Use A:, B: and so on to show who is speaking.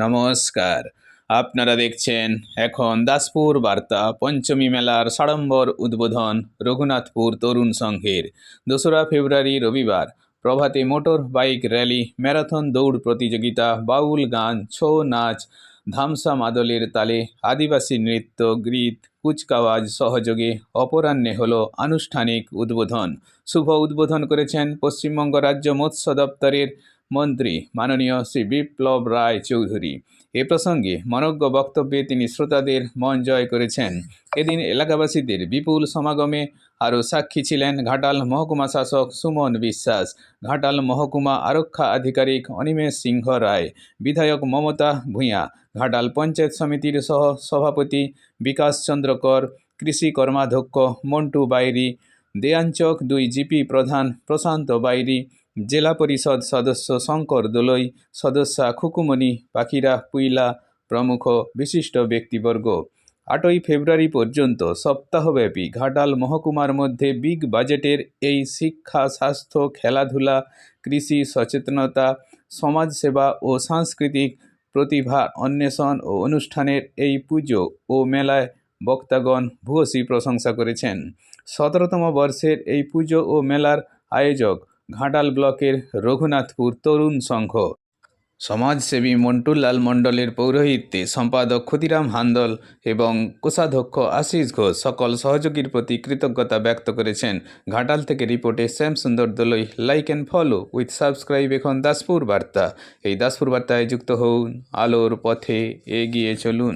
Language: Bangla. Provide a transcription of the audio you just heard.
A: নমস্কার, আপনারা দেখছেন এখন দাসপুর বার্তা। পঞ্চমী মেলার সাড়ম্বর উদ্বোধন রঘুনাথপুর তরুণ সংঘের। 2রা ফেব্রুয়ারি রবিবার প্রভাতে মোটর বাইক র্যালি, ম্যারাথন দৌড় প্রতিযোগিতা, বাউল গান, ছৌ নাচ, ধামসা মাদলের তালে আদিবাসী নৃত্য, গীত, কুচকাওয়াজ সহযোগে অপরাহ্নে হল আনুষ্ঠানিক উদ্বোধন। শুভ উদ্বোধন করেছেন পশ্চিমবঙ্গ রাজ্য মৎস্য দপ্তরের মন্ত্রী মাননীয় শ্রী বিপ্লব রায় চৌধুরী। এ প্রসঙ্গে মনজ্ঞ বক্তব্যে তিনি শ্রোতাদের মন জয় করেছেন। এদিন এলাকাবাসীদের বিপুল সমাগমে আরও সাক্ষী ছিলেন ঘাটাল মহকুমা শাসক সুমন বিশ্বাস, ঘাটাল মহকুমা আরক্ষা আধিকারিক অনিমেষ সিংহ রায়, বিধায়ক মমতা ভূঁইয়া, ঘাটাল পঞ্চায়েত সমিতির সহ সভাপতি বিকাশ চন্দ্র কর, কৃষি কর্মাধ্যক্ষ মন্টু বাইরি, দেয়াঞ্চক 2 জিপি প্রধান প্রশান্ত বাইরি, জেলা পরিষদ সদস্য শঙ্কর দোলই, সদস্যা খুকুমণি পাখিরা পুইলা প্রমুখ বিশিষ্ট ব্যক্তিবর্গ। 8ই ফেব্রুয়ারি পর্যন্ত সপ্তাহব্যাপী ঘাটাল মহকুমার মধ্যে বিগ বাজেটের এই শিক্ষা, স্বাস্থ্য, খেলাধুলা, কৃষি সচেতনতা, সমাজসেবা ও সাংস্কৃতিক প্রতিভা অন্বেষণ ও অনুষ্ঠানের এই পুজো ও মেলায় বক্তাগণ ভূয়সী প্রশংসা করেছেন। 17তম বর্ষের এই পুজো ও মেলার আয়োজক ঘাটাল ব্লকের রঘুনাথপুর তরুণ সংঘ। সমাজসেবী মন্টুলাল মণ্ডলের পৌরোহিত্যে সম্পাদক ক্ষুদিরাম হান্দল এবং কোষাধ্যক্ষ আশিস ঘোষ সকল সহযোগীর প্রতি কৃতজ্ঞতা ব্যক্ত করেছেন। ঘাটাল থেকে রিপোর্টে Shyamsundar Dolui. Like and follow with subscribe এখন দাসপুর বার্তা। এই দাসপুর বার্তায় যুক্ত হন, আলোর পথে এগিয়ে চলুন।